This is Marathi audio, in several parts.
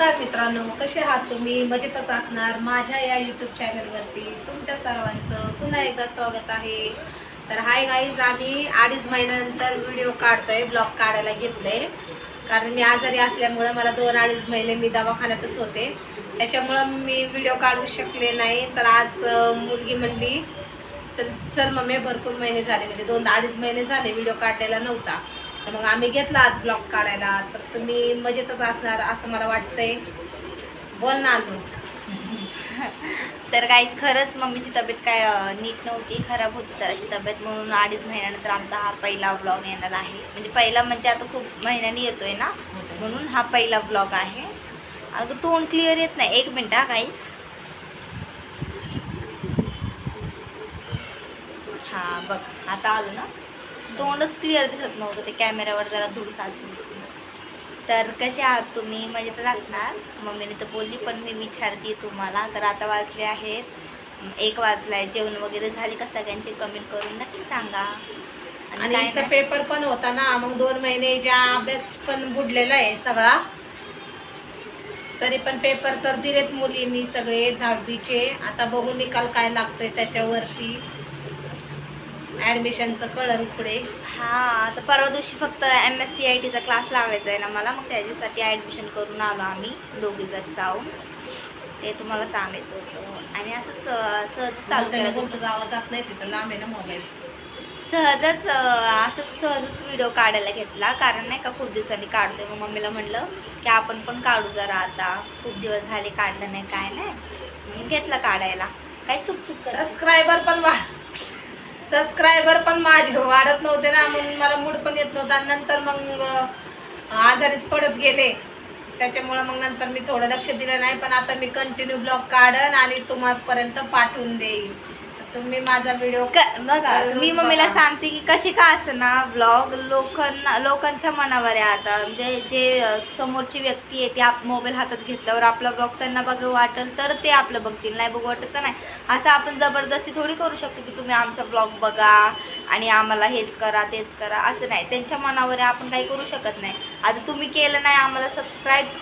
नमस्कार मित्रांनो, कसे आहात तुम्ही? मजेतच असणार. माझ्या या यूट्यूब चॅनलवरती तुमच्या सर्वांचं पुन्हा एकदा स्वागत आहे. तर हाय गाईज, आम्ही 2.5 महिन्यानंतर व्हिडिओ काढतोय, ब्लॉग काढायला घेतले. कारण मी आजारी असल्यामुळे मला 2-2.5 महिने मी दवाखान्यातच होते, त्याच्यामुळं मी व्हिडिओ काढू शकले नाही. तर आज मुलगी म्हणली चल चल मम्मी, भरपूर महिने झाले, म्हणजे 2-2.5 महिने झाले व्हिडिओ काढलेला नव्हता. तर मग आम्ही घेतला आज ब्लॉग काढायला. तर तुम्ही मजेतच असणार असं मला वाटतंय. बोल ना अनु. तर काहीच खरंच मम्मीची तब्येत काय नीट नव्हती, खराब होती जराची तब्येत, म्हणून 2.5 महिन्यानंतर आमचा हा पहिला ब्लॉग येणार आहे. म्हणजे पहिला म्हणजे आता खूप महिन्यांनी येतोय ना, म्हणून हा पहिला ब्लॉग आहे. अगं तोंड क्लिअर येत नाही, 1 मिनिट हा काहीच. हां बघ आता आलं ना, तोंडच क्लिअर दिसत नव्हतं, ते कॅमेऱ्यावर जरा धूळ साचली होती. तर कसे आहात तुम्ही? मजेतच असणार. मम्मीने तर बोलली, पण मी विचारते तुम्हाला. तर आता वाजले आहेत 1 वाजला आहे. जेवण वगैरे झाले का सगळ्यांचे? कमेंट करून नक्की सांगा. आणि हिचा पेपर पण होता ना, मग 2 महिन्याचा अभ्यास पण बुडलेला आहे सगळा. तरी पण पेपर तर दिलेत मुलींनी सगळे 10वीचे. आता बघू निकाल काय लागतोय त्याच्यावरती ॲडमिशनचं कळलं पुढे. हां, आता परवा दिवशी फक्त MSc-ITचा क्लास लावायचा आहे ना मला, मग त्याच्यासाठी ॲडमिशन करून आलो आम्ही दोघी जण जाऊन. ते तुम्हाला सांगायचं होतं. आणि असंच सहज चालू केलं. तुझा आवाज जात नाही, तिथं लांब आहे ना मोबाईल. सहजच व्हिडिओ काढायला घेतला, कारण नाही का खूप दिवसांनी काढतोय. मग मम्मीला म्हणलं की आपण पण काढू जरा, आता खूप दिवस झाले काढलं नाही काय नाही, मग घेतला काढायला. काय चुकचुक. सबस्क्रायबर पण माझे वाढत नव्हते ना, म्हणून मला मूड पण येत नव्हता. नंतर मग आजारीच पडत गेले, त्याच्यामुळं मग नंतर मी थोडं लक्ष दिलं नाही. पण आता मी कंटिन्यू ब्लॉग काढन आणि तुम्हापर्यंत पाठवून देईन. तुम्ही माझा व्हिडिओ बघा, मी मम्मीला सांगते की कशी का असं ना, ब्लॉग लोकांच्या मनावर आहे. आता म्हणजे जे समोरची व्यक्ती आहे ती मोबाईल हातात घेतल्यावर आपला ब्लॉग त्यांना बघू वाटेल तर ते आपलं बघतील, नाही बघू वाटत तर नाही. असं आपण जबरदस्ती थोडी करू शकतो की तुम्ही आमचा ब्लॉग बघा आणि आम्हाला हेच करा तेच करा, असं नाही. त्यांच्या मनावर आहे, आपण काही करू शकत नाही. आता तुम्ही केलं नाही आम्हाला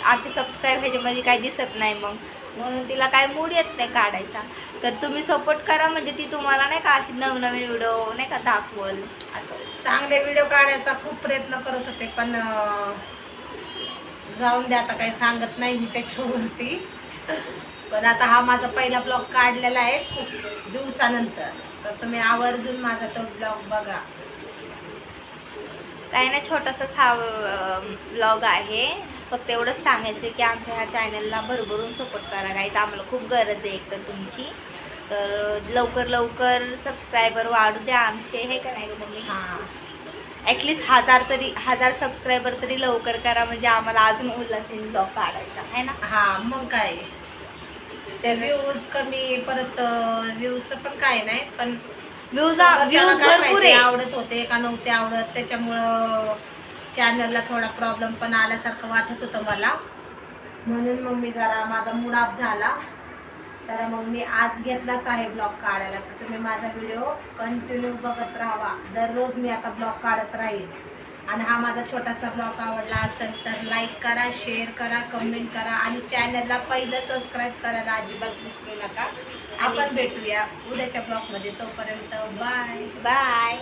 आमचे सबस्क्राईब ह्याच्यामध्ये काही दिसत नाही, मग म्हणून तिला काय मूड येत नाही काढायचा. तर तुम्ही सपोर्ट करा, म्हणजे ती तुम्हाला नाही का अशी नवनवीन व्हिडिओ नाही का दाखवल. असं चांगले व्हिडिओ काढायचा खूप प्रयत्न करत होते, पण जाऊन द्या, आता काही सांगत नाही मी त्याच्यावरती. पण आता हा माझा पहिला ब्लॉग काढलेला आहे खूप दिवसानंतर. तर तुम्ही आवर्जून माझा तो ब्लॉग बघा. काही नाही, छोटासाच हा ब्लॉग आहे. फक्त एवढंच सांगायचं आहे की आमच्या ह्या चॅनलला भरभरून सपोर्ट करा गाईज, आम्हाला खूप गरज आहे एक तर तुमची. तर लवकर सबस्क्रायबर वाढू द्या आमचे, हे का नाही गं मम्मी? हां, ॲटलिस्ट 1000 सबस्क्रायबर तरी लवकर करा, म्हणजे आम्हाला अजून उल्हासाने ब्लॉग काढायचा आहे ना. हां मग काय, ते व्ह्यूज कमी, परत व्ह्यूजचं पण काय नाही, पण व्ह्यूज भरपूर आहे. आवडत होते का नव्हते आवडत, त्याच्यामुळं चॅनलला थोडा प्रॉब्लेम पण आल्यासारखं वाटत होतं मला. म्हणून मग मी जरा माझा मूड ऑफ झाला. तर मग मी आज घेतलाच आहे ब्लॉग काढायला. तर तुम्ही माझा व्हिडिओ कंटिन्यू बघत राहावा. दररोज मी आता ब्लॉग काढत राहील. आणि हा माझा छोटासा ब्लॉग आवडला असेल तर लाईक करा, शेअर करा, कमेंट करा आणि चॅनलला पहिलं सबस्क्राईब करायला अजिबात विसरू नका. आपण भेटूया उद्याच्या ब्लॉगमध्ये. तोपर्यंत बाय बाय.